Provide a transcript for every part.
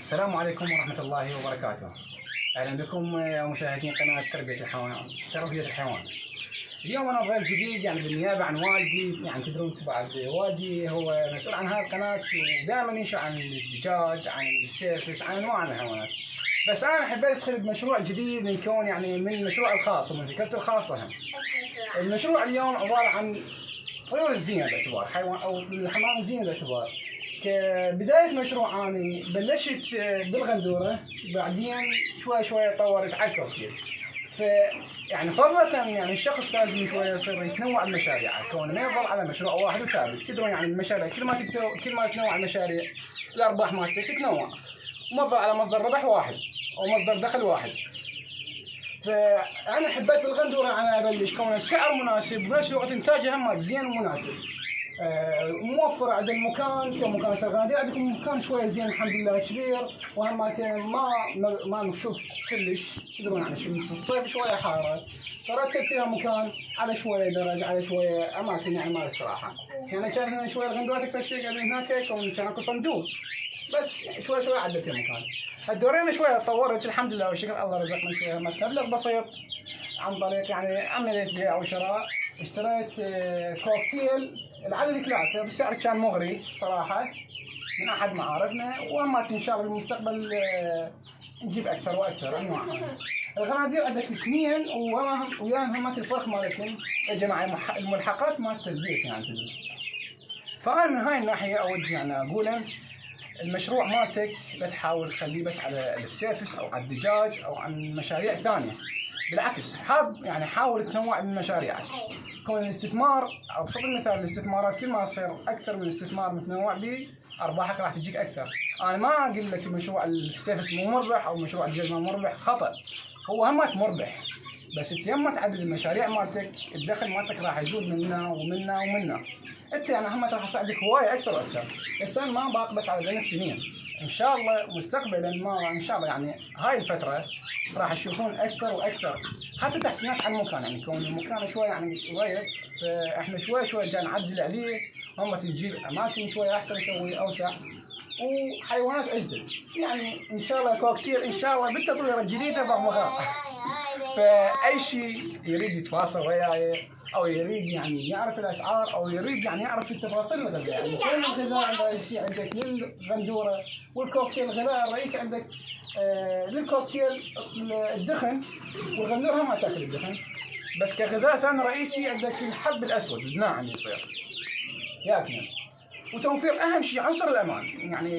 السلام عليكم ورحمة الله وبركاته. أهلا بكم مشاهدين قناة تربية الحيوان. اليوم أنا ضيف جديد بالنيابة عن والدي. تدرون بعد والدي هو مسؤول عن هذه القناة ودائما ينشر عن الدجاج، عن السيرفس، عن أنواع من الحيوانات. بس أنا حبيت أدخل بمشروع جديد نكون من المشروع الخاص ومن فكرتي الخاصة. المشروع اليوم عبارة عن طيور الزينة باعتبار حيوان أو الحمام الزينة باعتبار. كبداية مشروع أنا بلشت بالغندورة، بعدين شوي طورت على الكوكتيل. فضلا الشخص لازم شوي يصير يتنوع المشاريع، كونه ما يظل على مشروع واحد وثابت. تدرون المشاريع كل ما تنوع المشاريع الأرباح مالتك تتنوع، وما تظل على مصدر ربح واحد أو مصدر دخل واحد. فأنا حبيت بالغندورة أنا أبلش كون السعر مناسب وبنفس الوقت إنتاجها هم زين ومناسب. موفر عند المكان كمكان الغنادير، عندكم مكان شويه زين الحمد لله كبير، وهمات ما نشوف كلش. تدرون شو الصيف شويه حاره، فرتبت لها مكان على شويه درج، على شويه اماكن مال استراحه. كان هنا شويه الغندورات اكثر شيء قاعدين هناك، كان اكو صندوق بس شوي عدت المكان. الدورين شويه طورت الحمد لله وشكر الله، رزقنا شويه مبلغ بسيط عن طريق عمليه بيع او شراء. اشتريت كوكتيل العدد 3 بسعر كان مغري صراحه من احد معارفنا، واما ان شاء الله بالمستقبل نجيب اكثر واكثر انواع. الغنادير عندك 2 وياهم همات الفرخ مالتهم يا جماعه الملحقات مالت البيت تدرس. فانا من هاي الناحيه اود اقول المشروع مالتك لا تحاول تخليه بس على السيرفس او على الدجاج او عن مشاريع ثانيه، بالعكس حاول تنوع من مشاريعك. كون الاستثمار او بسط المثال الاستثمارات كل ما تصير اكثر من استثمار متنوع به ارباحك راح تجيك اكثر. انا ما اقول لك مشروع السيرفس مو مربح او مشروع الدجاج مو مربح، خطا. هو همك مربح، بس تيمت تعدد المشاريع مالتك الدخل مالتك راح يزود منا. انت همك راح يساعدك هوايه اكثر واكثر. السنه ما باق بس على ذنب سنين، ان شاء الله مستقبلا ما ان شاء الله هاي الفتره راح تشوفون اكثر واكثر، حتى تحسينات على المكان. كون المكان شوي ضيق، فاحنا شوي جاي نعدل عليه، هم تجيب اماكن شوي احسن، نسوي اوسع وحيوانات اجدد. ان شاء الله كوكتيل ان شاء الله بالتطوير الجديده بغمغاء. فاي شيء يريد يتواصل وياي او يريد يعرف الاسعار او يريد يعرف التفاصيل الغذائيه، كل الغذاء الرئيسي عندك للغندوره، والكوكتيل الغذاء الرئيسي عندك للكوكتيل الدخن، والغندوره ما تاكل الدخن، بس كغذاء ثاني رئيسي عندك الحب الاسود الناعم يصير ياكله. وتوفير اهم شيء عنصر الامان،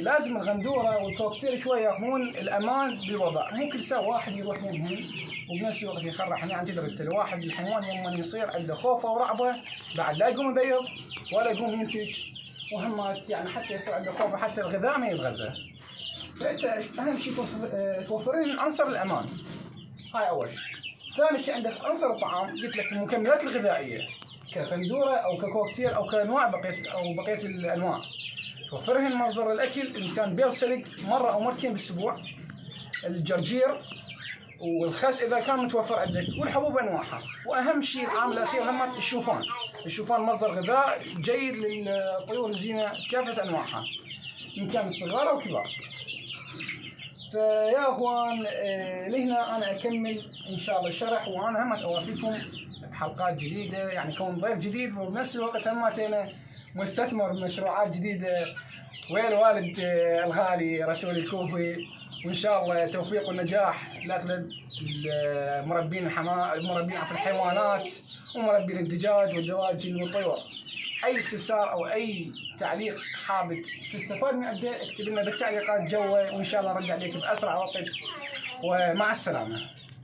لازم الغندوره والكوكتيل شويه ياخذون الامان بالوضع، مو كل ساعه واحد يروح منهم وبنفس الوقت يخرح. تدري الواحد الحيوان يوم يصير عنده خوفه ورعبه بعد لا يقوم يبيض ولا يقوم ينتج، وهمات حتى يصير عنده خوفه حتى الغذاء ما يتغذى. فانت اهم شيء توفرين عنصر الامان، هاي اول شيء. ثاني شيء عندك عنصر الطعام، قلت لك المكملات الغذائيه كغندوره او ككوكتيل او كانواع بقيه الانواع، توفرهن مصدر الاكل ان كان بيض سلق مره او مرتين بالاسبوع، الجرجير والخس اذا كان متوفر عندك، والحبوب انواعها. واهم شيء العامل الاخير هم الشوفان مصدر غذاء جيد للطيور الزينه كافه انواعها ان كان صغار او كبار. فيا اخوان لهنا انا اكمل ان شاء الله الشرح، وانا هم اوافيكم بحلقات جديده، كون ضيف جديد وبنفس الوقت انا مستثمر بمشروعات جديده ويا الوالد الغالي رسول الكوفي. وان شاء الله توفيق والنجاح لاغلب المربين في الحيوانات ومربين الدجاج والدواجن والطيور. اي استفسار او اي تعليق حابب تستفاد من اكتب لنا بالتعليقات جوا، وان شاء الله نرد عليك باسرع وقت. ومع السلامه.